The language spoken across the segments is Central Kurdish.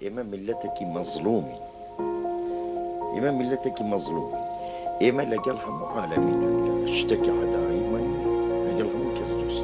إما ملتك مظلوم، إما ملتك مظلوم، إما لقلها مو عالم الدنيا اشتكي عداي مني لقلها مو كزدوست.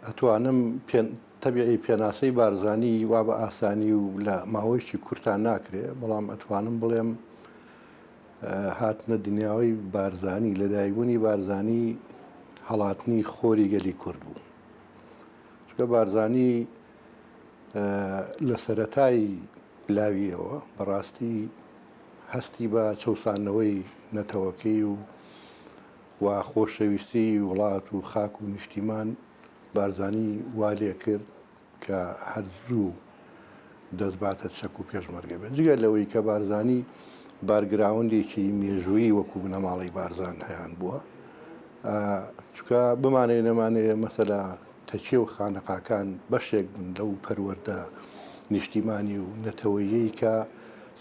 ئەتوانم تەبیعی پێناسەی بارزانی وا بە ئاسانی و لە ماوەیەکی کورتان ناکرێ، بەڵام ئەتوانم بڵێم هاتنە دنیاوی بارزانی لەدایکبوونی بارزانی هەڵاتنی خۆری گەلی کورد بوو. چکە بارزانی لە سەرەتای بلاویەوە بەڕاستی هەستی بە چەسانەوەی نەتەوەکەی و خۆشەویستی وڵات و خاک و نیشتیمان بارزانی والێ کرد کە هەرزوو دەستباتە چەک و پێشمەرگە بێت. جگە لەوەی کە بارزانی بارگراوندێکی مێژووی وەکو بنەماڵی بارزان هەیان بووە، چکە بمانەیە نەمانەیە مەسەلا تەکیە و خانەقاکان بەشێک بن لەو پەروەردە نیشتیمانی و نەتەوەیەی کە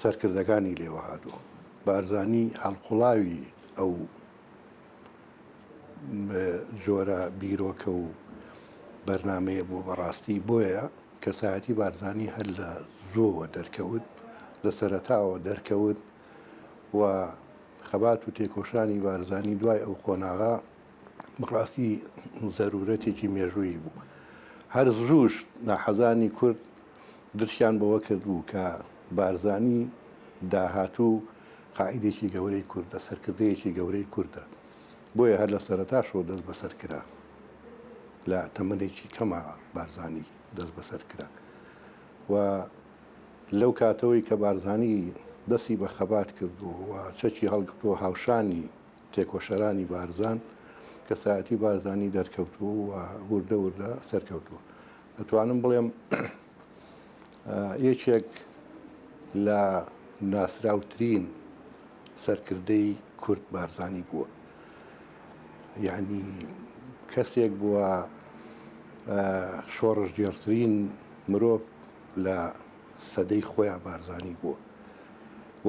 سەرکردەکانی لێوە هاتووە. بارزانی هەڵقوڵاوی ئەو جۆرە بیرۆکە و بەرنمەیە بۆ بەڕاستی بۆیە کەسایەتی بارزانی هەر لە زۆوە دەرکەوت، لە سەرەتاوە دەرکەوت و خەبات و تێکۆشانی بارزانی دوای ئەو خۆناغا بەڕاستی زەرورەتێکی مێژووی بوو. هەر زووش ناحەزانی کورد درشیان بەوە کردبوو کە بارزانی داهاتوو قائیدێکی گەورەی کوردە، سەرکردەیەکی گەورەی کوردە، بۆیە هەر لە سەرەتاشەوە دەست بەسەر کرا، لە تەمەنێکی کەمە بارزانی دەست بەسەر کرا و لەو کاتەوەی کە بارزانی دەستی بە خەبات کردو و چەکی هەڵگرتووە هاوشانی تێکۆشەرانی بارزان، کەسایەتی بارزانی دەرکەوتووە و وردە وردە سەرکەوتووە. ئەتوانم بڵێم یەکێک لە ناسراوترین سەرکردەی کورد بارزانی بووە. یعنی کەسێک بووە شۆڕش گێڕترین مرۆڤ لە سەدەی خۆیان بارزانی بووە و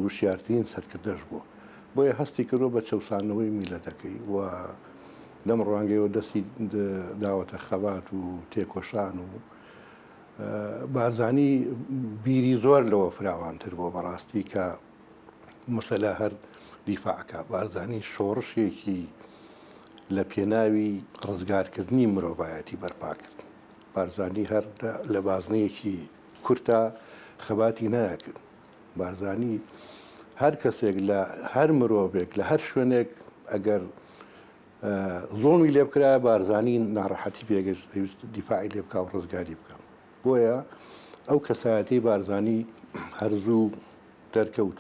وشیارترین سەرکردەش بووە. بۆیە هەستی کردو بە چەسانەوەی میلەتەکەی و لەم ڕوانگەیەوە دەستی داوەتە خەبات و تێکۆشان و بارزانی بیری زۆر لەوە فراوانتر بۆ بەڕاستی کە مەسەلا هەر دیفاعکە. بارزانی شۆڕشێکی لە پێناوی ڕزگارکردنی مرۆڤایەتی بەرپا کرد. بارزانی هەر لە بازنەیەکی کورتە خەباتی نایەکرد. بارزانی هەر کەسێک لە هەر مرۆڤێک لە هەر شوێنێک ئەگەر زۆڵمی لێ بکرا بارزانی ناڕەحەتی پێگەشت پێویست دیفاعی لێ بکە و ڕزگاری بکەم. بۆیە ئەو کەسایەتی بارزانی هەرزوو دەرکەوت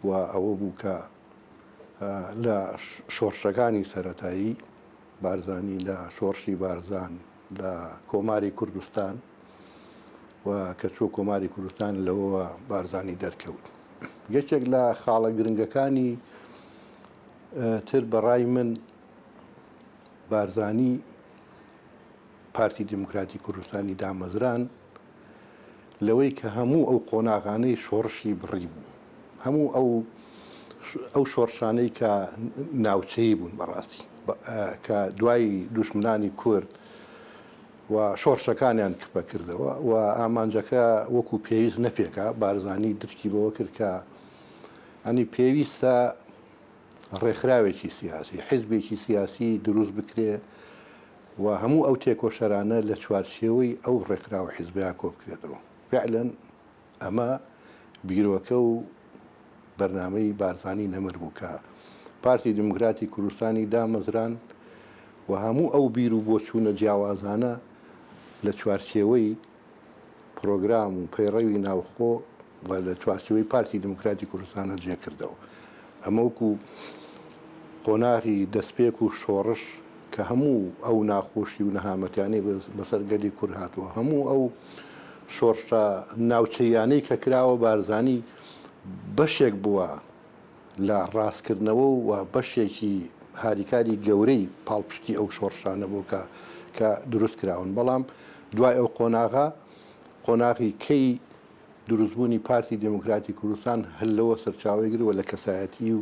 و ئەوە بوو کە لە شۆڕشەکانی سەرەتایی بارزانی لە شۆڕشی بارزان لە کۆماری کوردستان و کە چوو کۆماری کوردستان لەوە بارزانی دەرکەوت. یەکێک لە خاڵە گرنگەکانی تر بەڕای من بارزانی پارتی دموکراتی کوردستانی دامەزران لەوەی کە هەموو ئەو قۆناغانەی شۆڕشی بڕی بوو، هەموو ئەو شۆڕشانەی کە ناوچەیی بوون بەڕاستی کە دوای دوشمنانی کورد و شۆڕشەکانیان کپە کردەوە و ئامانجەکە وەکو پێویست نەپێکا بارزانی درکی بەوە کرد کە ئەنی پێویستە ڕێکخراوێکی سیاسی حیزبێکی سیاسی دروست بکرێ و هەموو ئەو تێکۆشەرانە لە چوارچێوەی ئەو ڕێکخراوە حیزبەیە کۆ بکرێتەوە. فعلەن ئەمە بیرۆکە و بەرنامەی بارزانی نەمر بوو کە پارتی دموکراتی کوردستانی دامەزران و هەموو ئەو بیر و بۆچوونە جیاوازانە لە چوارچێوەی پرۆگرام و پەیڕەوی ناوخۆ و لە چوارچێوەی پارتی دموکراتی کوردستانە جێ کردەوە. ئەمە وەکو قۆناغی دەستپێک و شۆڕش کە هەموو ئەو ناخۆشی و نەهامەتیانەی بەسەر گەلی کورد هاتووە، هەموو ئەو شۆڕشە ناوچەیانەی کە کراوە بارزانی بەشێک بووە لە ڕاستکردنەوە و بەشێکی هاریکاری گەورەی پاڵپشتی ئەو شۆڕشانە بوو کە دروست کراون. بەڵام دوای ئەو قۆناغی کەی دروستبوونی پارتی دموکراتی کوردستان هەلەوە سەرچاوی گرتووە لە کەسایەتی و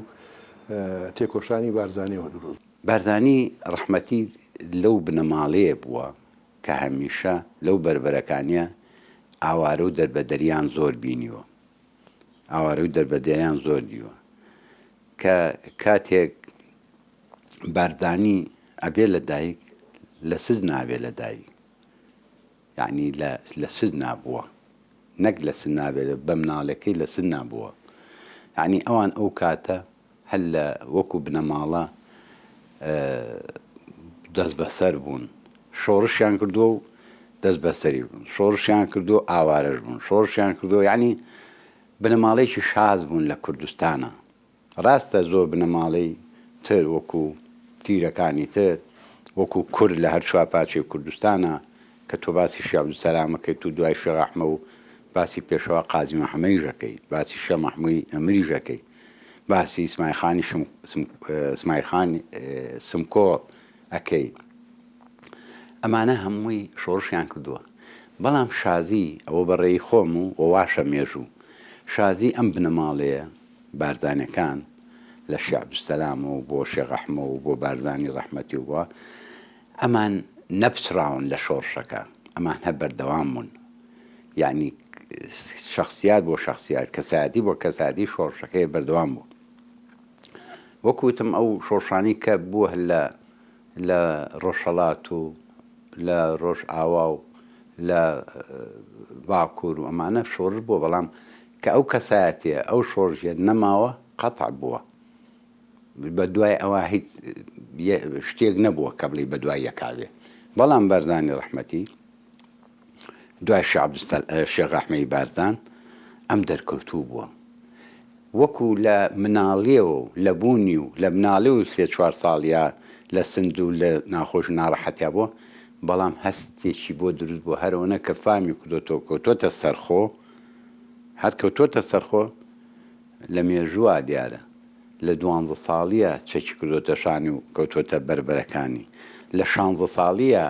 تێکۆشانی بارزانیەوە دروست. بارزانی ڕەحمەتی لەو بنەماڵەیە بووە کە هەمیشە لەو بربەرەکانیە ئاوارە و دەربەدەریان زۆر بینیوە، ئاوارە و دەربەدەریان زۆر دیوە کە کاتێک بارزانی ئەبێ لە دایک لە سز نابێ لە دایک، یعنی لە سز نابووە، نەک لە سز نابێت بە مناڵەکەی لە سز نابووە. یعنی ئەوان ئەو کاتە هەل لە وەکو بنەماڵە دەست بەسەر بوون، شۆڕشیان کردووە و دەست بەسەری بوون، شۆڕشیان کردو ئاوارەش بوون، شۆڕشیان کردو، یعنی بنەماڵەیەکی شاز بوون لە کوردستانە. ڕاستە زۆر بنەماڵەی تر وەکو تیرەکانی تر وەکو کورد لە هەر چوارپارچەی کوردستانە کە تۆ باسی شێخ عەبدولسەلامەکەیت و دوای شێخ ئەحمەد و باسی پێشەوا قازی مەحەمەدیژەکەی، باسی شێخ مەحموودی ئەمیریژەکەی، باسی ئیسماعیل خانی سمکۆ ئەکەی، ئەمانە هەمووی شۆڕشیان کردووە. بەڵام شازی ئەوە بەڕێی خۆم و واشە مێژوو شازی ئەم بنەماڵەیە بارزانەکان لە شێخ عەبدولسەلام و بۆ شێخ ئەحمەد و بۆ بارزانی ڕەحمەتی و بووە، ئەمان نەپسراون لە شۆڕشەکە، ئەمان هە بەردەوام بوون. یعنی شخصیات بۆ شخصیات، کەسایەتی بۆ کەسایەتی شۆڕشەکەی بەردەوام بوو. وەکوتم ئەو شۆڕشانی کە بووە لە ڕۆژهەڵات و لە ڕۆژ ئاوا و لە باکوور و ئەمانە شۆڕش بووە، بەڵام کە ئەو کەسایەتیە ئەو شۆڕژیە نەماوە قەتع بووە. بە دوای ئەوە هیچ شتێک نەبووە کە بڵێ بە دوای یەکاوێ. بەڵام بارزانی ڕەحمەتی دوای شێخ ئەحمەدی بارزان ئەم دەرکەوتوو بووە، وەکو لە مناڵیەوە و لە بوونی و لە مناڵی و سێ چوار ساڵیا لە سند و لە ناخۆش و ناڕەحەتیا بووە، بەڵام هەستێکی بۆ دروست بوو هەرەوەنە کە فامی کردوتەوە کەوتۆتە سەرخۆ، هەر کەوتۆتە سەرخۆ لە مێژووە دیارە لە 12 ساڵیە چەکی کردوتە شانی و کەوتۆتە بربەرەکانی، لە 16 ساڵیە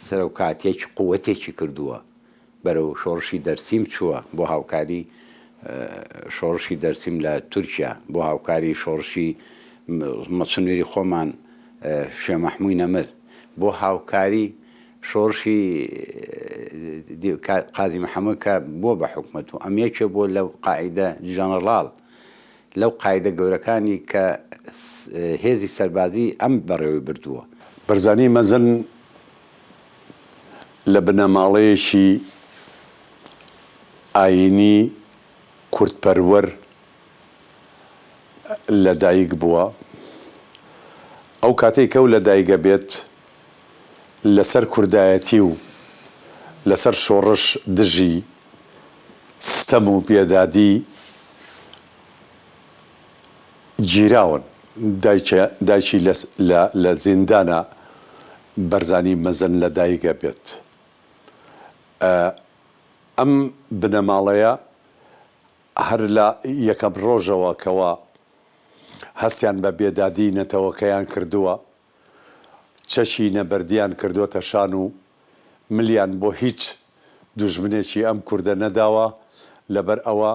سەرۆکاتێکی قووەتێکی کردووە، بەرەو شۆڕشی دەرسیم چووە بۆ هاوکاری شۆڕشی دەرسیم لە تورکیا، بۆ هاوکاری شۆڕشی مەچنوێری خۆمان شێخ مەحموود نەمر، بۆ هاوکاری شۆڕشی قازی مەحەمەد کە بۆ بە حکومەت و ئەم یەکێ بۆ لەو قاعیدە جەنەڕاڵ لەو قاعیدە گەورەکانی کە هێزی سەربازی ئەم بەڕێوەی بردووە. بەرزانی مەزن لە بنەماڵەیەکی ئاینی کوردپەروەر لە دایک بووە. ئەو کاتێک کە لە دایکە بێت لەسەر کوردایەتی و لەسەر شۆڕش دژی ستەم و بێدادی گیراون دایکی لە زیندانە بەرزانی مەزن لە دایکە بێت. ئەم بنەماڵەیە هەر لە یەکەم ڕۆژەوە کەوە هەستیان بە بێدادی نەتەوەکەیان کردووە، چەشی نەبەردیان کردوتە شان و ملیان بۆ هیچ دوژمنێکی ئەم کوردە نەداوە، لەبەر ئەوە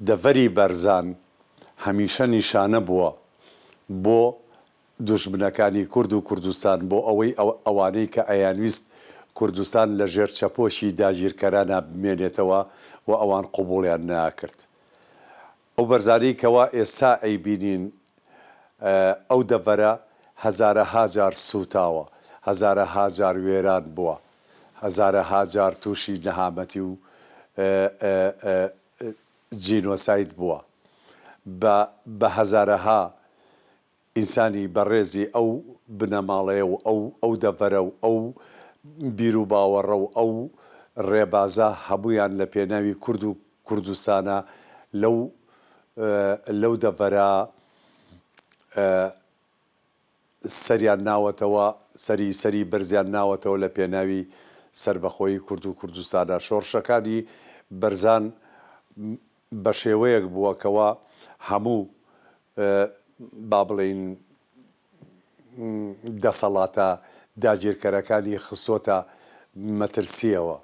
دەڤەری بەرزان هەمیشە نیشانە بووە بۆ دوژمنەکانی کورد و کوردستان، بۆ ئەوەی ئەوانەی کە ئەیانویست کوردستان لە ژێر چەپۆشی داگیرکەرانە بمێنێتەوە و ئەوان قوبوڵیان ناکرد. ئەو بەرزانەی کەوا ئێستا ئەیبینین ئەو دەڤەرە هەزارەها جار سوتاوە، هەزارەها جار وێران بووە، هەزارەها جار تووشی نەهامەتی و جینۆساید بووە، بە هەزارەها ئینسانی بەڕێزی ئەو بنەماڵەیە و ئەو دەڤەرە و ئەو بیر و باوەڕە و ئەو ڕێبازە هەموویان لە پێناوی کورد و کوردستانە لەو دەڤەرە سەریان ناوەتەوە، سەری بەرزیان ناوەتەوە لە پێناوی سربەخۆی کورد و کوردستانە. شۆڕشەکانی بەرزان بە شێوەیەک بووەکەوە هەموو با بڵێین دەسەڵاتە داگیرکەرەکانی خسۆتە مەترسیەوە.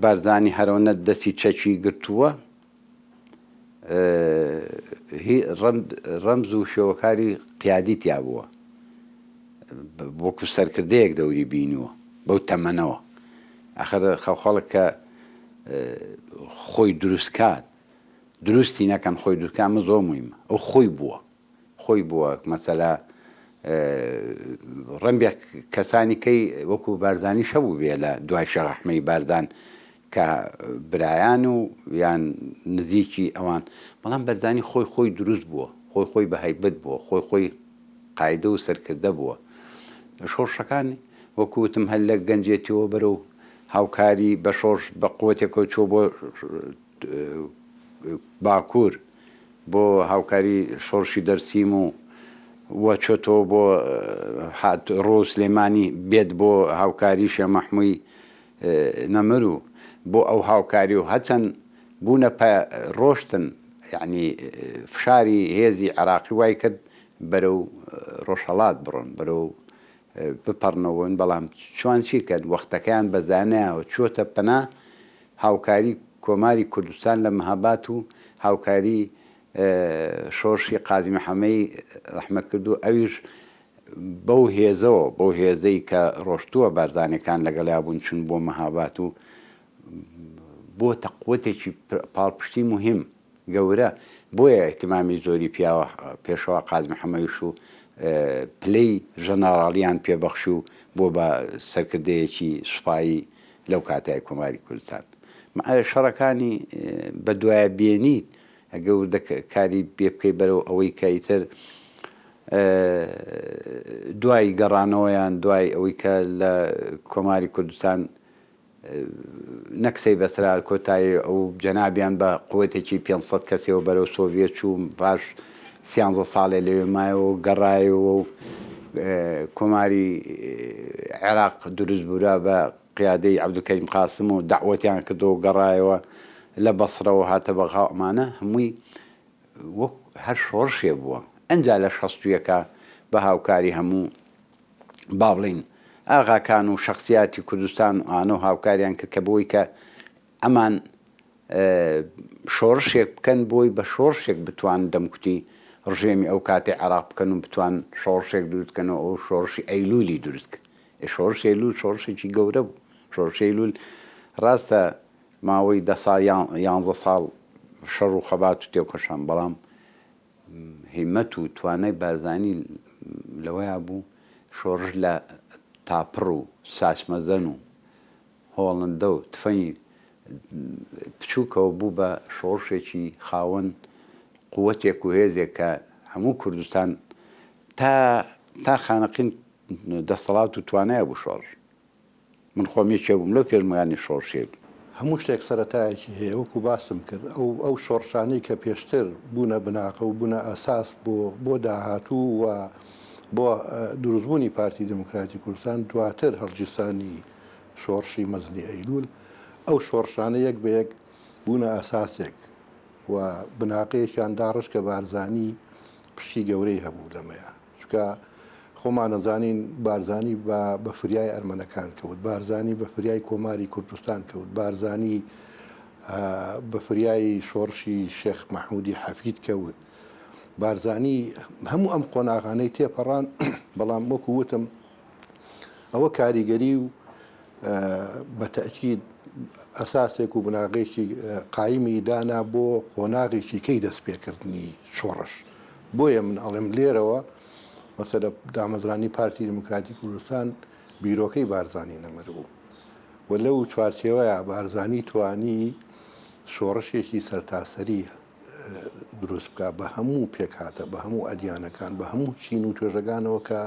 بارزانی هەرەوەنە دەستی چەکی گرتووە، ڕەمز و شێوەکاری قیادی تیا بووە، وەکو سەرکردەیەک دەوری بینیوە بەو تەمەنەوە. ئاخر خەڵک کە خۆی دروستکات دروستی نەکەن، خۆی دروستکامە زۆر موهیمە. ئەو خۆی بووە مەسەلا ڕەمبێک کەسانی کەی وەکو بارزانی شەبوو بێ لە دوای شێخ ئەحمەدی بارزان کە برایان و یان نزیکی ئەوان، بەڵام بەرزانی خۆی دروست بووە، خۆی بە هەیبەت بووە، خۆی قاعدە و سەرکردە بووە. شۆڕشەکانی وەکو وتم هەر لە گەنجێتیەوە بەرەو هاوکاری بە شۆڕش بە قووەتێکەوە چۆ بۆ باکوور بۆ هاوکاری شۆڕشی دەرسیم و وە چۆتەوە بۆ ڕۆ سلێمانی بێت بۆ هاوکاری شێخ مەحموودی نەمر و بۆ ئەو هاوکاری و هەچەند بوونە ڕۆشتن، یعنی فشاری هێزی عێراقی وای کرد بەرەو ڕۆژهەڵات بڕۆن، بەرەو بپەڕنەوەن، بەڵام چوان چی کرد وەختەکەیان بەزانایەوە چۆتە پەنا هاوکاری کۆماری کوردستان لە مەهاباد و هاوکاری شۆڕشی قازی محەممەدی ڕەحمەت کرد و ئەویش بەو هێزەوە بەو هێزەی کە ڕۆشتووە بارزانەکان لەگەڵا بوون چون بۆ مەهابات و بۆ تەقوەتێکی پاڵپشتی مهم گەورە بۆیە ئەحتیمامی زۆری پیاوە پێشەوە قازم محەممەدیش و پلەی ژەنەڕاڵیان پێبەخش و بۆ بە سەرکردەیەکی سوپایی لەو کاتای کۆماری کوردستان شەڕەکانی بە دوایە بێنیت ئەگەر کاری پێ بکەی بەرەو ئەوەی کەیتر دوای گەڕانەوەیان دوای ئەوەی کە لە کۆماری کوردستان نەکسەی بەسرا کۆتایی ئەو جەنابیان بە قوتێکی 500 کەسەوە بەرەو سۆڤێت چوو باش 13 ساڵێ لەوێ مایەوە گەڕایەوە و کۆماری عێراق دروست بوورە بە قیادەی عەبدولکەریم قاسم و داعوەتیان کردەوە گەڕایەوە لە بەسرەوە هاتە بەغا ئەمانە هەمووی وەک هەر شۆڕشێ بووە ئەنجا لە 61 بە هاوکاری هەموو با بڵین ئاغاکان و شخصیاتی کوردستان و ئانە و هاوکاریان کرد کە بۆی کە ئەمان شۆڕشێک بکەن بۆی بە شۆڕشێک بتوان دەمکوتی ڕژێمی ئەو کاتێ عێراق بکەن و بتوان شۆڕشێک دروستکەنەوە ئەو شۆڕشی ئەیلولی دروستکە شۆڕشی ئەیلول شۆڕشێکی گەورە بوو شۆڕشی ئەیلول ڕاستە ماوەی 11 ساڵ شەڕ و خەبات و تێکۆشان بەڵام هیمەت و توانای بارزانی لەوەیە بوو شۆڕش لە تاپڕ و ساچمەزەن و هۆڵندە و تفەنی بچووکەوە بوو بە شۆڕشێکی خاوەن قووەتێک و هێزێک کە هەموو کوردستان تا خانەقین دەسەڵات و توانایە بوو شۆڕش من خۆمیێکێ بووم لەو پێشمەرانی شۆڕشێ هەموو شتێک سەرەتایەکی هەیە وەکو باسم کرد ئەو شۆڕشانەی کە پێشتر بوونە بناقە و بوونە ئەساس بۆ داهاتوو و بۆ دروستبوونی پارتی دموکراتی کوردستان دواتر هەڵگیرسانی شۆڕشی مەزنی ئەیلول ئەو شۆڕشانە یەک بە یەک بوونە ئەساسێک و بناقەیەکیان داڕش کە بارزانی پشتی گەورەی هەبوو لەمەیە چکە خۆمان نەزانین بارزانی بە فریای ئەرمەنەکان کەوت بارزانی بە فریای کۆماری کوردستان کەوت بارزانی بە فریای شۆڕشی شێخ مەحموودی حەفید کەوت بارزانی هەموو ئەم قۆناغانەی تێپەڕان بەڵام وەکو وتم ئەوە کاریگەری و بە تەئکید ئەساسێک و بناغێکی قایمی دانا بۆ قۆناغێکی کەی دەستپێکردنی شۆڕش بۆیە من ئەڵێم لێرەوە مەسەلە دامەزرانی پارتی دموکراتی کوردستان بیرۆکەی بارزانی نەمەر بوو و لەو چوارچێوەیە بارزانی توانی شۆڕشێکی سەرتاسەری دروست بکە بە هەموو پێکهاتە بە هەموو ئەدیانەکان بە هەموو چین و توێژەکانەوە کە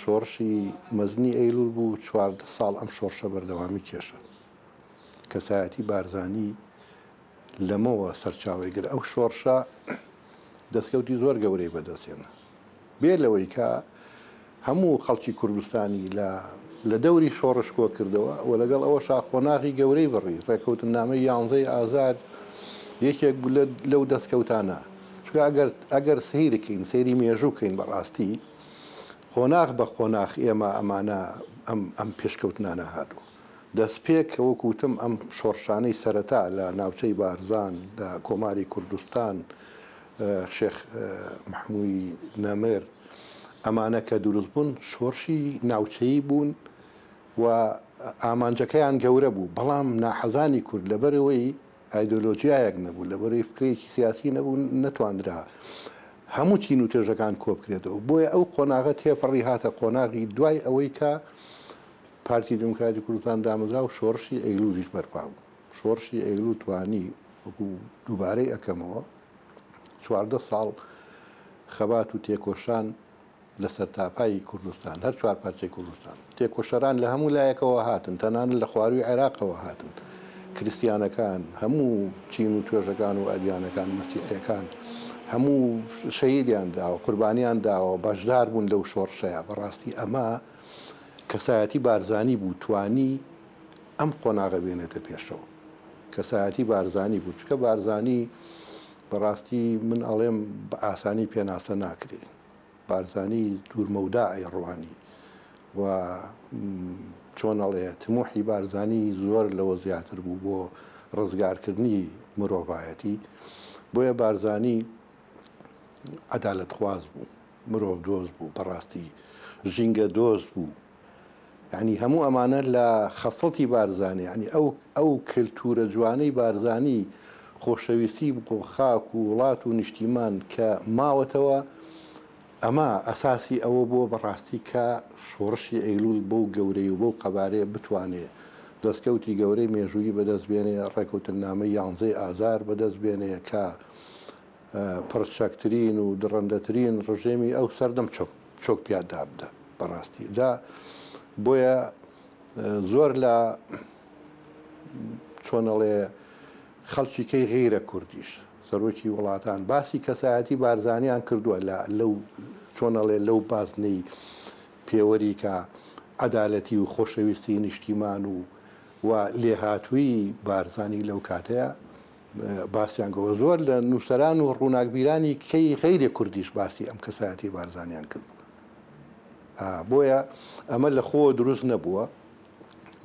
شۆڕشی مەزنی ئەیلول بوو 14 ساڵ ئەم شۆڕشە بەردەوامی کێشە کەسایەتی بارزانی لەمەوە سەرچاوی گر ئەو شۆڕشە دەستکەوتی زۆر گەورەی بەدەستێنە بێ لەوەی کە هەموو خەڵکی کوردستانی لە دەوری شۆڕش کۆ کردەوە و لەگەڵ ئەوە قۆناغی گەورەی بڕی ڕێکەوتن نامەی 11 ئازار یەکێک لەو دەستکەوتانە چکە ئەگەر سیرکەین سەیری مێژووکەین بەڕاستی خۆناغ بە خۆناغ ئێمە ئەمانە ئەم پێشکەوتنانە هاتوو دەستپێک وەکوتم ئەم شۆڕشانەی سەرەتا لە ناوچەی بارزان لە کۆماری کوردستان شێخ مەحموودی نەمێر ئەمانە کە دروست بوون شۆڕشی ناوچەیی بوون و ئامانجەکەیان گەورە بوو بەڵام ناحەزانی کورد لەبەرەوەی ئایدۆلۆژیایەک نەبوو لەبەرەوەی فکرێکی سیاسی نەبوو نەتواندرا هەموو چین و تێژەکان کۆ بکرێتەوە بۆیە ئەو قۆناغە تێپەڕی هاتە قۆناغی دوای ئەوەی کە پارتی دموکراتی کوردستان دامەزرا و شۆڕشی ئەیلولیش بەرپا بوو شۆڕشی ئەیلول توانی وەکو دووبارەی ئەەکەمەوە 14 ساڵ خەبات و تێکۆشان لەسەر تاپایی کوردستان هەر چوار پارچەی کوردستان تێکۆشەران لە هەموو لایەکەوە هاتن تەنانەت لە خواروی عێراقەوە هاتن کریستیانەکان هەموو چین و توێژەکان و ئەدیانەکان مەسیحیەکان هەموو شەهیدیان داوە قوربانیان داوە بەشدار بوون لەو شۆڕشەیە بەڕاستی ئەمە کەسایەتی بارزانی بوو توانی ئەم قۆناغە بێنێتە پێشەوە کەسایەتی بارزانی بوو چکە بارزانی بەڕاستی من ئەڵێم بە ئاسانی پێناسە ناکرێت بارزانی دوورمەودا ئەیڕوانی و چۆن ئەڵێ تموحی بارزانی زۆر لەوە زیاتر بوو بۆ ڕزگارکردنی مرۆڤایەتی بۆیە بارزانی عەدالەتخواز بوو مرۆڤ دۆست بوو بەڕاستی ژینگە دۆست بوو ینی هەموو ئەمانە لە خەسڵەتی بارزانانی ینی ئەو کللتورە جوانەی بارزانی خۆشەویستی بۆ خاک و وڵات و نیشتیمان کە ماوەتەوە ئەمە ئەساسی ئەوە بۆ بەڕاستی کە شۆڕشی ئەیلول بەو گەورەی و بەو قەبارەیە بتوانێت دەستکەوتی گەورەی مێژووی بەدەست بێنێ ڕێکوتنامەی 11 ئازار بەدەست بێنێ کە پرچەکترین و دڕندەترین ڕژێمی ئەو سەردەم چۆک پیادا بدە بەڕاستی دا بۆیە زۆر لە چۆنەڵێ خەڵکی کەی غیرە کوردیش سەرۆکی وڵاتان باسی کەسایەتی بارزانیان کردووە لەو چۆنەڵێ لەو بازنەی پێوەری کە عەدالەتی و خۆشەویستی نیشتیمان و لێهاتووی بارزانی لەو کاتەیە باسییان گەوە زۆر لە نووسەران و ڕووناکبیرانی کەی غیرێ کوردیش باسی ئەم کەسایەتی بارزانیان کرد بۆیە ئەمە لە خۆ دروست نەبووە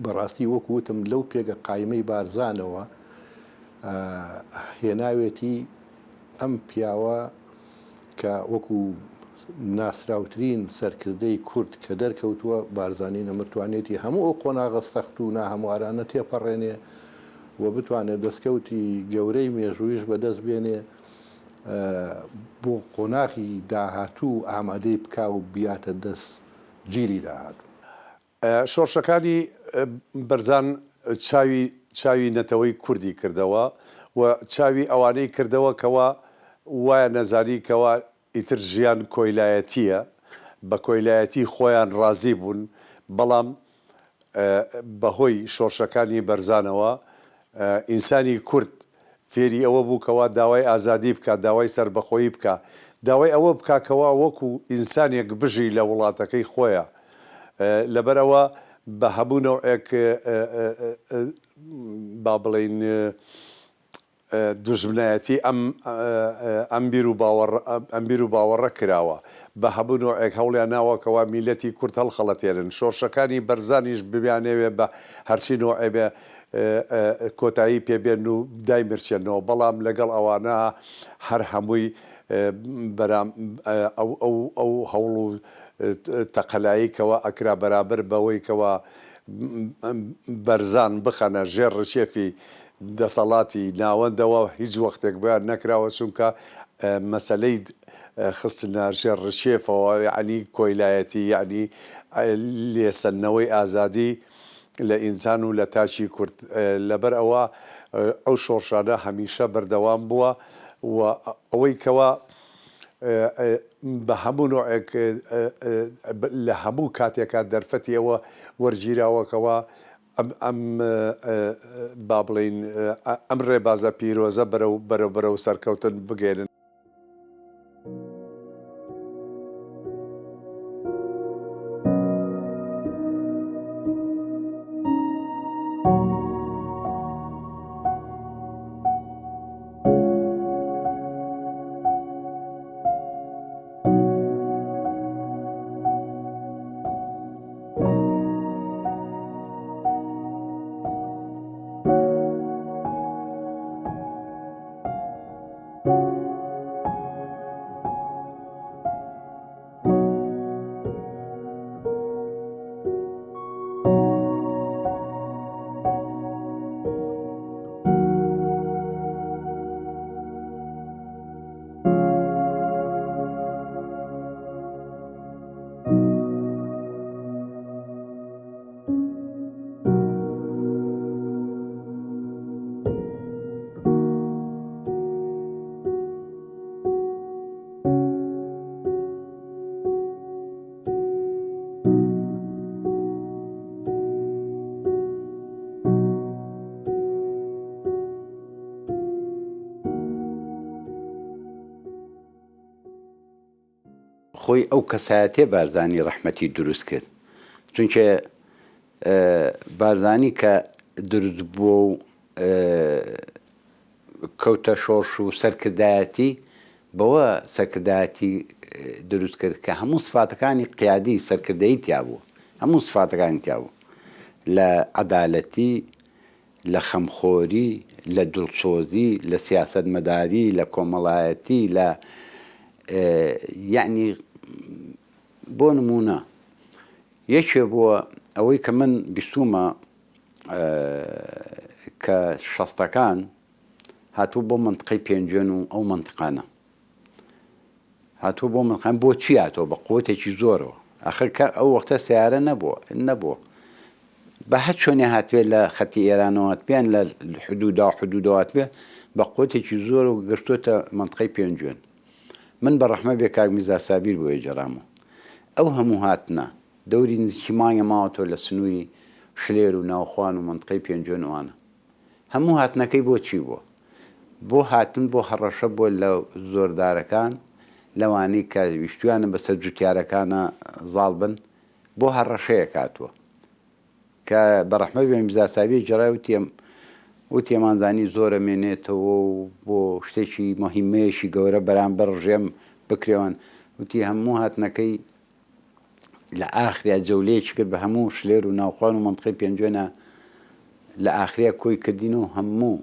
بەڕاستی وەکوتم لەو پێگە قایمەی بارزانەوە هێناوێتی ئەم پیاوە کە وەکو ناسراوترین سەرکردەی کورد کە دەرکەوتووە بارزانی نەمەتوانێتی هەموو ئەو قۆناغە سەخت و ناهەموارانە تێپەڕێنێ و بتوانێت دەستکەوتی گەورەی مێژوویش بەدەست بێنێ بۆ قۆناغی داهاتوو ئامادەی بکا و بیاتە دەست گیری داهاتوو. شۆڕشەکانی بەرزان چاوی نەتەوەی کوردی کردەوە و چاوی ئەوانەی کردەوە کەوا وایە نەزانی کەوا ئیتر ژیان کۆیلایەتیە بە کۆیلایەتی خۆیان ڕازی بوون بەڵام بەهۆی شۆڕشەکانی بەرزانەوە ئینسانی کورد فێری ئەوە بوو کەوا داوای ئازادی بکە داوای سربەخۆیی بکە داوای ئەوە بکاکەوە وەکو ئینسانێک بژی لە وڵاتەکەی خۆیە لەبەرەوە بە هەموو نەوعێک با بڵین دوژمنایەتی ئەم بیر و باوەڕە کراوە بە هەموو نوعێک هەوڵیان ناوەکەوە میلەتی کورد هەڵخەڵەتێنن شۆڕشەکانی بەرزانیش ببیانەوێ بە هەرچی نوعێ بێ کۆتایی پێبێن و دایمرچێنەوە بەڵام لەگەڵ ئەوانە هەر هەمووی ئەو هەوڵ و تەقەلاییکەوە ئەکرا بەرابەر بەوەی کەوە بەرزان بخەنە ژێر ڕشێفی دەسەڵاتی ناوەندەوە هیچ وەختێک بۆیان نەکراوە چونکە مەسەلەی خستنە ژێر ڕشێفەوە یعنی کۆیلایەتی یعنی لێسەنەوەی ئازادی لە ئینسان و لە تاشی کورد لەبەر ئەوە ئەو شۆڕشانە هەمیشە بەردەوام بووە و ئەوەی کەوە بە هەموو نوعێک لە هەموو کاتێکا دەرفەتی ئەوە وەرگیراوەکەوە ئەم با بڵین ئەم ڕێبازە پیرۆزە بەرەو سەرکەوتن بگێنن. خۆی ئەو کەسایەتێ بارزانی ڕەحمەتی دروست کرد چونکە بارزانی کە دروست بووە و کەوتە شۆڕش و سەرکردایەتی بەوە سەرکردایەتی دروست کرد کە هەموو سفاتەکانی قیادی سەرکردەیی تیا بوو هەموو سفاتەکانی تیا بوو لە عەدالەتی لە خەمخۆری لە دڵسۆزی لە سیاسەتمەداری لە کۆمەڵایەتی لە یعنی بۆ نمونە یەکێ بووە ئەوەی کە من بیستومە کە شەستەکان هاتوو بۆ منطقەی پێنجێن و ئەو منطقانە هاتوو بۆ منطقان بۆ چی هاتۆ بە قوتێکی زۆرەوە ئەخر ئەو وەختە سیارە نەبووە بە هەر چۆنێ هاتوێ لە خەتی ئێرانەوەات بیان لە حدودەوەات بێ بە قوتێکی زۆر و گرتوۆتە منطقەی پێنجێن من بە ڕەحمە بێ کاک میرزا سابیر بۆیە جەرامەوە ئەو هەموو هاتنە دەوری نزیکی مانگە ماوەتەوە لە سنووری شلێر و ناوخوان و منطقەی پێنجێنوانە هەموو هاتنەکەی بۆ چی بووە بۆ هاتن بۆ هەڕەشە بۆ لە زۆردارەکان لەوانەی کە ویستویانە بەسەر جوتیارەکانە زاڵ بن بۆ هەڕەشەیە کاتووە کە بە ڕەحمە بێ میرزا سابیر جێڕای و تێمانزانی زۆرە مێنێتەوە و بۆ شتێکی مەهیمەیەشی گەورە بەرامبەر ڕژێم بکرێوان وتی هەموو هاتنەکەی لە ئاخریا جەولەیەکی کرد بە هەموو شلێر و ناوخوان و منطقەی پێنجێنە لە ئاخریا کۆی کردین و هەموو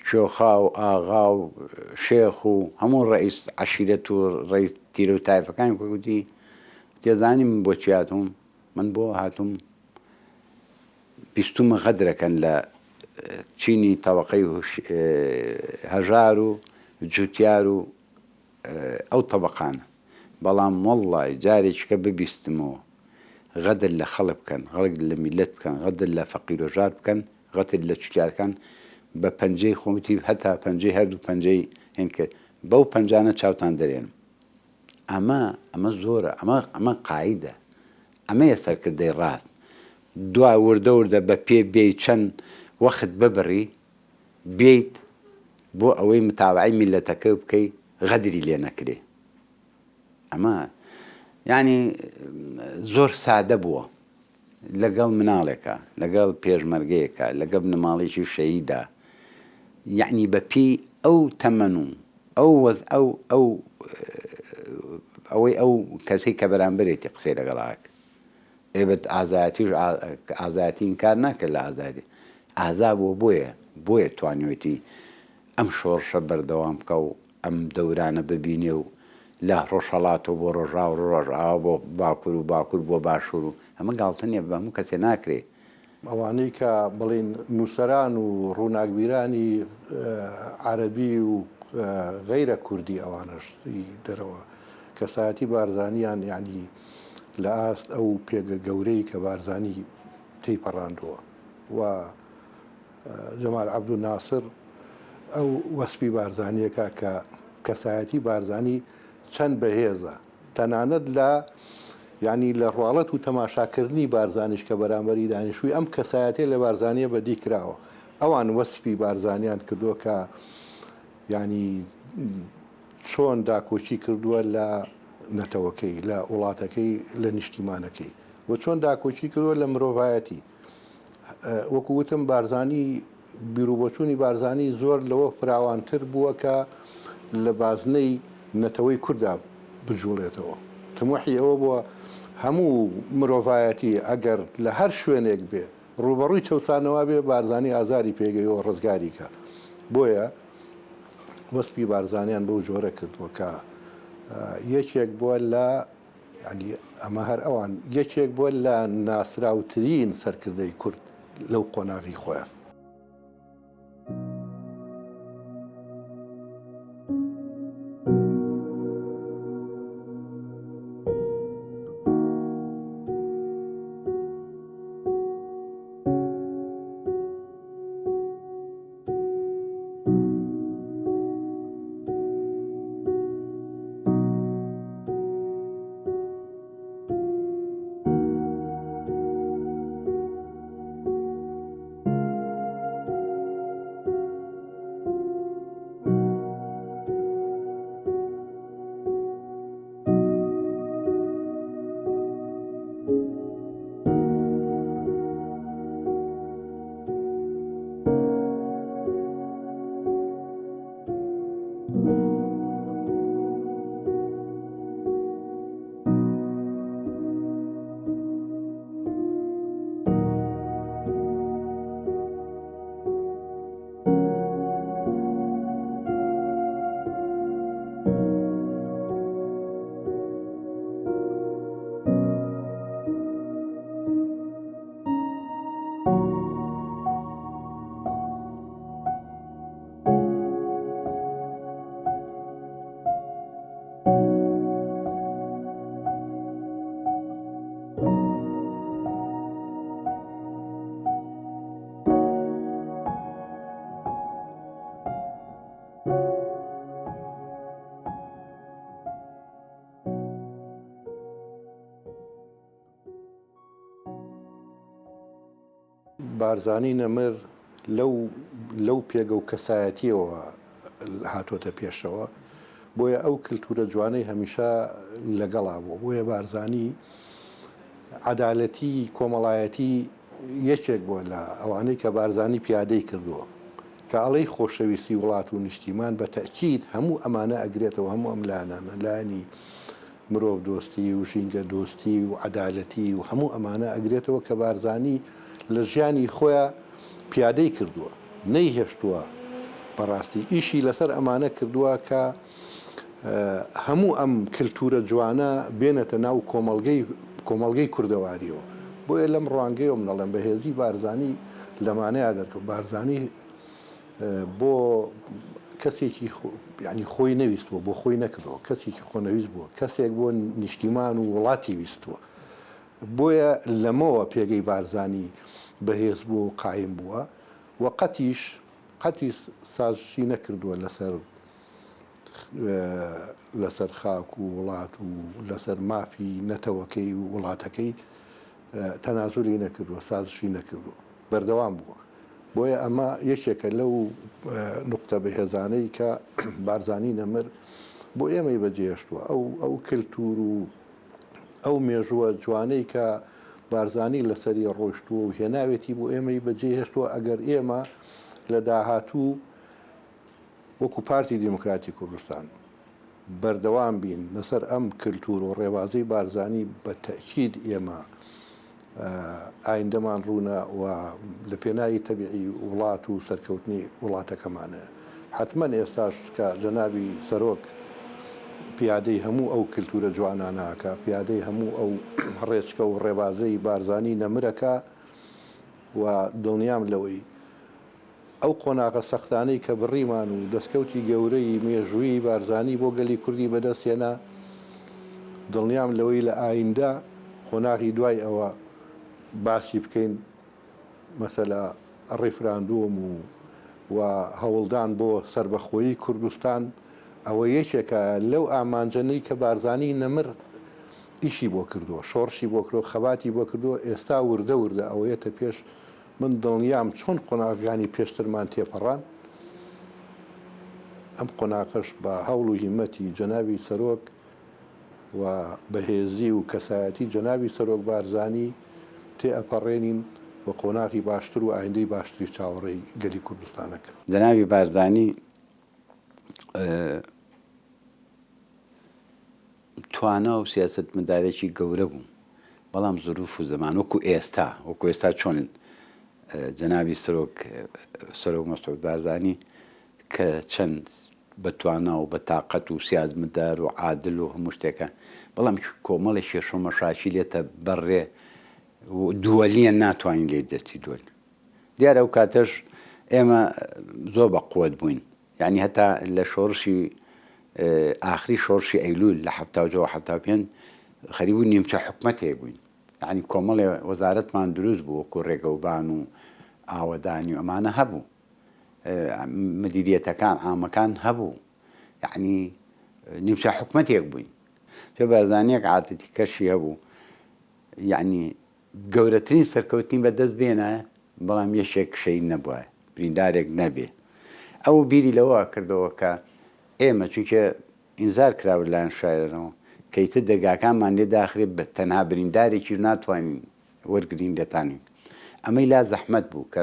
شۆخا و ئاغا و شێخ و هەموو ڕئیس عەشیرەت و ڕئیس تیرە و تایفەکانی کوتی تێزانی من بۆ چی هاتووم من بۆ هاتووم بیستومە غەدرەکەن لە چینی تەبەقەی هەژار و جوتیار و ئەو تەبەقانە بەڵام وەڵڵی جارێکیکە ببیستمەوە غەدر لە خەڵک بکەن غەدر لە میلەت بکەن غەدر لە فەقیر و ژار بکەن غەدر لە جوتیارەکان بە پەنجەی خۆمتی هەتا پەنجەی هەردوو پەنجەی هێن کرد بەو پەنجانە چاوتان دەرێنم ئەمە زۆرە ئەمە قاعیدە ئەمەیە سەرکردەی ڕاست دوای وردە بە پێ بێی چەند وەخت ببڕی بێیت بۆ ئەوەی متابعەی میلەتەکە بکەی غەدری لێ نەکرێ ئەمە یعنی زۆر سادە بووە لەگەڵ مناڵێکە لەگەڵ پێشمەرگەیەکە لەگەڵ بنەماڵێکی شەهیدا یعنی بەپی ئەو تەمەن و ئەوەی ئەو کەسەی کە بەرامبەرێتی قسەی لەگەڵاک ئێبت ئازایەتی ئینکار ناکرد لە ئازادی ئازا بۆیە توانیوێتی ئەم شۆڕشە بەردەوام بکە و ئەم دەورانە ببینێ و لە ڕۆژهەڵاتەوە بۆ ڕۆژا و ڕۆژئاوا بۆ باکوور بۆ باشوور و ئەمە گاڵتە نییە بە هەموو کەسێ ناکرێ ئەوانەی کە بڵین نووسەران و ڕووناکبیرانی عەرەبی و غەیرە کوردی ئەوانش دەرەوە کەسایەتی بارزانیان یعنی لە ئاست ئەو پێگە گەورەی کە بارزانی تێیپەڕاندووە و جەمال عەبدولناسر ئەو وەسپی بارزانیەکە کە کەسایەتی بارزانی چەند بەهێزە تەنانەت لە یعنی لە ڕواڵەت و تەماشاکردنی بارزانیش کە بەرامبەری دانیشتووی ئەم کەسایەتێ لە بارزانیە بەدی کراوە ئەوان وەسپی بارزانیان کردووە کە ینی چۆن داکۆچی کردووە لە نەتەوەکەی لە وڵاتەکەی لە نیشتیمانەکەی و چۆن داکۆچی کردووە لە مرۆڤایەتی وەکو وتم بارزانی بیرروبۆچوونی بارزانی زۆر لەوە فراوانتر بووە کە لە بازنەی نەتەوەی کووردا بجوڵێتەوە تموحی ئەوە بووە هەموو مرۆڤایەتی ئەگەر لە هەر شوێنێک بێ ڕوبەڕووی چەسانەوە بێ بارزانی ئازاری پێگەیەوە ڕزگاریکە بۆیە وەسپی بارزانیان بەو جۆرە کردووە کە یەکێک بووە لە ئەمە هەر ئەوان یەکێک بووە لە ناسراوترین سەرکردەی کورد لەو قۆناغی خۆیان بارزانی نەمر لەو پێگە و کەسایەتیەوە هاتوۆتە پێشەوە بۆیە ئەو کللتورە جوانەی هەمیشە لەگەڵا بوو بۆیە بارزانی عەدالەتی کۆمەڵایەتی یەکێک بووە لە ئەوانەی کە بارزانی پیادەی کردووە کە ئەڵەی خۆشەویستی وڵات و نیشتیمان بە تەکید هەموو ئەمانە ئەگرێتەوە هەموو ئەم لایەنانە لایەنی مرۆڤ دۆستی و ژینگە دۆستی و عەدالەتی و هەموو ئەمانە ئەگرێتەوە کە بارزانی لە ژیانی خۆیان پیادەی کردووە نەیهێشتووە بەڕاستی ئیشی لەسەر ئەمانە کردووە کە هەموو ئەم کللتورە جوانە بێنێتە ناو کۆمەڵگەی کوردەواریەوە بۆیە لەم ڕوانگەیەوە منەڵێن بەهێزی بارزانی لەمانەیە دەرکەوت بارزانی بۆ کەسێکی ینی خۆی نەویستووە بۆ خۆی نەکردەوە کەسێکی خۆنەویست بووە کەسێک بۆ نیشتیمان و وڵاتی ویستووە بۆیە لەمەوە پێگەی بارزانی بەهێز بووە و قایم بووە و قەتی سازشی نەکردووە لەسەر خاک و وڵات و لەسەر مافی نەتەوەکەی و وڵاتەکەی تەنازولی نەکردووە سازشی نەکردووە بەردەوام بووە بۆیە ئەمە یەکێکە لەو نقطە بەهێزانەی کە بارزانی نەمر بۆ ئێمەی بەجێهێشتووە ئەو کللتور و ئەو مێژووە جوانەی کە بارزانی لەسەری ڕۆشتووە و هێناوێتی بۆ ئێمەی بەجێهێشتووە ئەگەر ئێمە لە داهاتوو وەکو پارتی دیموکراتی کوردستان بەردەوام بین لەسەر ئەم کللتور و ڕێوازەی بارزانی بە تەکید ئێمە ئایندەمان ڕوونە و لە پێناوی تەبیعی وڵات و سەرکەوتنی وڵاتەکەمانە حتمما ئێستاش کە جەنابی سەرۆک پیادەی هەموو ئەو کللتورە جواناناکە پیادەی هەموو ئەو ڕێچکە و ڕێبازەی بارزانی نەمرەکە و دڵنیام لەوەی ئەو قۆناغە سەختانەی کە بڕیمان و دەستکەوتی گەورەی مێژووی بارزانی بۆ گەلی کوردی بەدەستێنا دڵنیام لەوەی لە ئایندە قۆناغی دوای ئەوە باسی بکەین مەسەلا ڕیفراندۆم و هەوڵدان بۆ سربەخۆیی کوردستان ئەوە یەکێکە لەو ئامانجەنەی کە بارزانی نەمر ئیشی بۆ کردووە شۆڕشی بۆ کردو خەباتی بۆ کردووە ئێستا وردە ئەوەیەتە پێش من دڵنیام چۆن قۆناغەکانی پێشترمان تێپەڕان ئەم قۆناغەش بە هەوڵ و هیمەتی جەنابی سەرۆک و بەهێزی و کەسایەتی جەنابی سەرۆک بارزانی تێئەپەڕێنین بە قۆناغی باشتر و ئایندەی باشتری چاوەڕێی گەلی کوردستانەکە جەنابی بارزانی توانە و سیاسەتمەدارێکی گەورە بوو بەڵام زروف و زەمان وەکو ئێستا چۆن جەنابی سەرۆک مەسعود بارزانی کە چەند بەتوانە و بە تااقەت و سیازمەدار و عادل و هەموو شتێکە بەڵام کۆمەڵی شێشەمە شاشی لێتە بەڕێ دووەلیە ناتوانین لێ دەستی دووەل دیارە ئەو کاتەش ئێمە زۆر بە قووەت بووین یعنی هەتا لە شۆڕشی ئاخری شۆڕشی ئەیلول لە 1975 خەریبوو نیمچە حکومەتێ بووین یعنی کۆمەڵی وەزارەتمان دروست بوو وەکو ڕێگەوبان و ئاوەدانی و ئەمانە هەبوو مدیریەتەکان ئامەکان هەبوو یعنی نیمچە حکومەتێک بووین پێ بارزانیەک عادەتی کەشی هەبوو یعنی گەورەترین سەرکەوتنی بەدەست بێنە بەڵام یەشێک شەی نەبووە بریندارێک نەبێ ئەو بیری لەوە کردەوە کە ئێمە چونکە ئینزار کراوە لایەن شایەنەوە کەیتە دەرگاکانمان لێ داخرێت بە تەنها بریندارێکی ناتوانین وەرگرین لێتانین ئەمەی لا زەحمەت بوو کە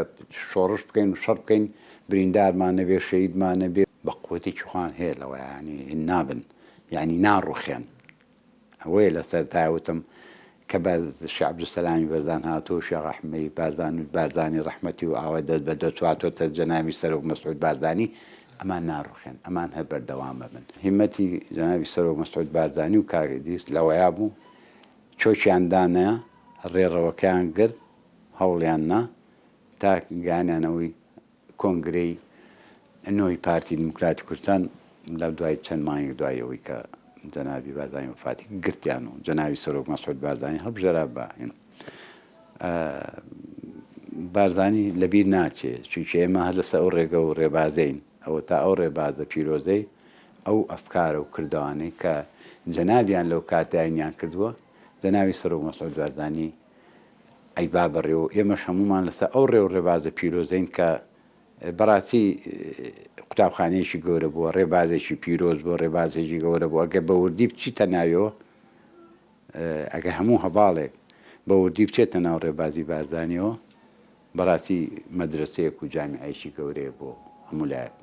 شۆڕش بکەین و شەڕ بکەین بریندارمان نەبێ شەیدمان نەبێ بە قووەتێکی خوان هەیە لەوە ینی نابن یعنی ناڕوخێن ئەوەیە لە سەرتاوتم کە شێخ عەبدولسەلامی بەرزان هاتووە شێخ ئەحمەدی بارزانی ڕەحمەتی و ئاوا دەست بە دەچواتۆتە جەنابی سەرۆک مەسعود بارزانی ئەمان ناڕوخێن ئەمان هەر بەردەوام بن هیمەتی جەنابی سەرۆک مەسعود بارزانی و کاکدیس لەوەیا بوو چۆکیان دانەیە ڕێڕەوەکەیان گرت هەوڵیان نا تا گانیانەوەی کۆنگرەی نۆی پارتی دیموکراتی کوردستان لە دوای چەند مانگێک دوایەوەی کە جەنابی بارزانی وفاتی گرتیان و جەنابی سەرۆک مەسعود بارزانی هەڵبژێرا بە بارزانی لەبیر ناچێت چونکە ئێمە هەر لەسەر ئەو ڕێگە و ڕێبازەین ئەوە تا ئەو ڕێبازە پیرۆزەی ئەو ئەفکارە و کردوانەی کە جەنابیان لەو کاتایانیان کردووە جەنابی سەرۆک مەسعود بارزانی ئەی با بەڕێوە ئێمەش هەمومان لەسەر ئەو ڕێ و ڕێبازە پیرۆزین کە بەڕاستی قوتابخانەیەکی گەورە بووە، ڕێبازێکی پیرۆز بۆ ڕێبازێکی گەورە بوو. ئەگە بە وردی بچیتە ناویەوە، ئەگە هەموو هەواڵێک بە وردی بچێتە ناو ڕێبازی بارزانیەوە، بەڕاستی مەدرسەیەک و جامیعەیەکی گەورەیە بۆ هەموو لایەک.